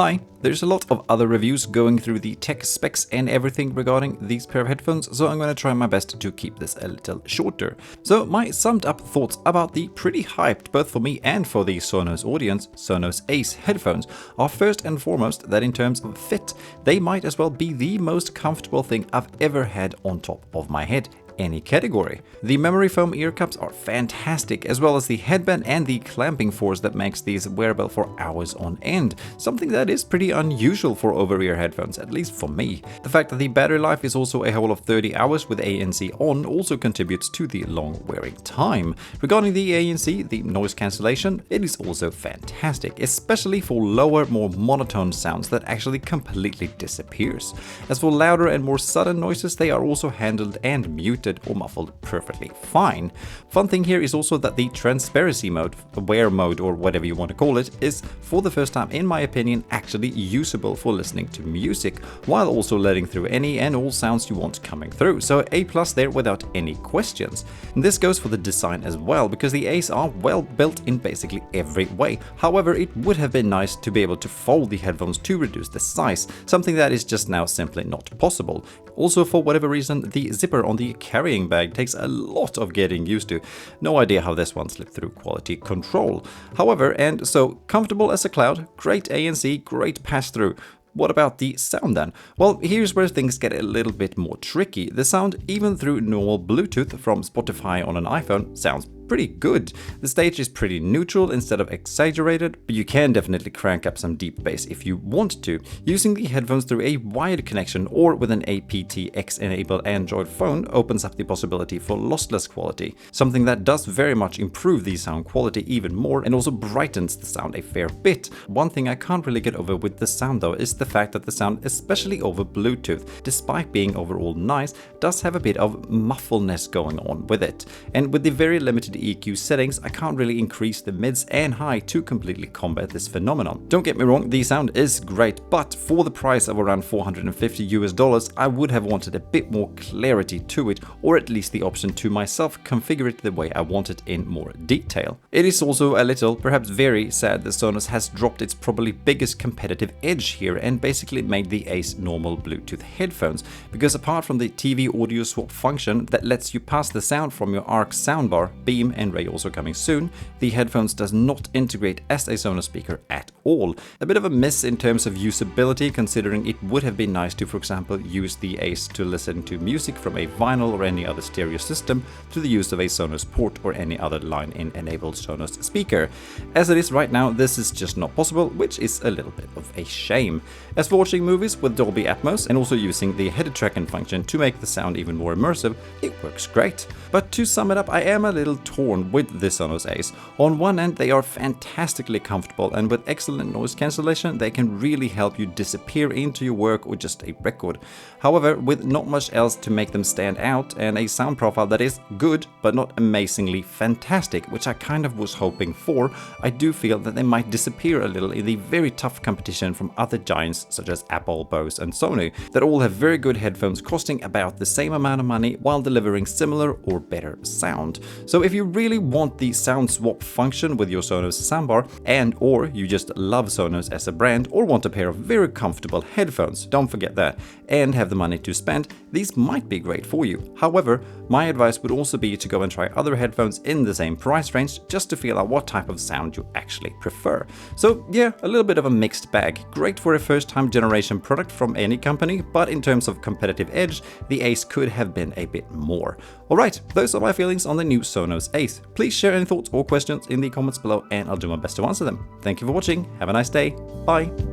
Hi, there's a lot of other reviews going through the tech specs and everything regarding these pair of headphones, so I'm going to try my best to keep this a little shorter. So my summed up thoughts about the pretty hyped, both for me and for the Sonos audience, Sonos Ace headphones are first and foremost that in terms of fit, they might as well be the most comfortable thing I've ever had on top of my head. Any category. The memory foam ear cups are fantastic, as well as the headband and the clamping force that makes these wearable for hours on end, something that is pretty unusual for over-ear headphones, at least for me. The fact that the battery life is also a whole of 30 hours with ANC on also contributes to the long wearing time. Regarding the ANC, the noise cancellation, it is also fantastic, especially for lower, more monotone sounds that actually completely disappears. As for louder and more sudden noises, they are also handled and muted or muffled perfectly fine. Fun thing here is also that the transparency mode, wear mode or whatever you want to call it, is for the first time in my opinion actually usable for listening to music, while also letting through any and all sounds you want coming through. So A+ there without any questions. And this goes for the design as well, because the Ace are well built in basically every way. However, it would have been nice to be able to fold the headphones to reduce the size, something that is just now simply not possible. Also, for whatever reason, the zipper on the carrying bag takes a lot of getting used to. No idea how this one slipped through quality control. However, and so comfortable as a cloud, great ANC, great pass-through. What about the sound then? Well, here's where things get a little bit more tricky. The sound, even through normal Bluetooth from Spotify on an iPhone, sounds pretty good. The stage is pretty neutral instead of exaggerated, but you can definitely crank up some deep bass if you want to. Using the headphones through a wired connection or with an aptX-enabled Android phone opens up the possibility for lossless quality, something that does very much improve the sound quality even more and also brightens the sound a fair bit. One thing I can't really get over with the sound though is the fact that the sound, especially over Bluetooth, despite being overall nice, does have a bit of muffleness going on with it. And with the very limited EQ settings, I can't really increase the mids and high to completely combat this phenomenon. Don't get me wrong, the sound is great, but for the price of around $450 I would have wanted a bit more clarity to it, or at least the option to myself configure it the way I want it in more detail. It is also a little, perhaps very sad that Sonos has dropped its probably biggest competitive edge here and basically made the Ace normal Bluetooth headphones, because apart from the TV audio swap function that lets you pass the sound from your ARC soundbar, Beam and Ray also coming soon, the headphones does not integrate as a Sonos speaker at all. A bit of a miss in terms of usability, considering it would have been nice to, for example, use the Ace to listen to music from a vinyl or any other stereo system through the use of a Sonos port or any other line-in enabled Sonos speaker. As it is right now, this is just not possible, which is a little bit of a shame. As for watching movies with Dolby Atmos and also using the header tracking function to make the sound even more immersive, it works great. But to sum it up, I am a little torn with the Sonos Ace. On one end, they are fantastically comfortable, and with excellent noise cancellation, they can really help you disappear into your work or just a record. However, with not much else to make them stand out and a sound profile that is good but not amazingly fantastic, which I kind of was hoping for, I do feel that they might disappear a little in the very tough competition from other giants such as Apple, Bose and Sony that all have very good headphones costing about the same amount of money while delivering similar or better sound. So if you really want the sound swap function with your Sonos soundbar, and or you just love Sonos as a brand or want a pair of very comfortable headphones, don't forget that, and have the money to spend, these might be great for you. However, my advice would also be to go and try other headphones in the same price range just to feel out what type of sound you actually prefer. So yeah, a little bit of a mixed bag. Great for a first-time generation product from any company, but in terms of competitive edge, the Ace could have been a bit more. Alright, those are my feelings on the new Sonos Ace. Please share any thoughts or questions in the comments below and I'll do my best to answer them. Thank you for watching, have a nice day, bye!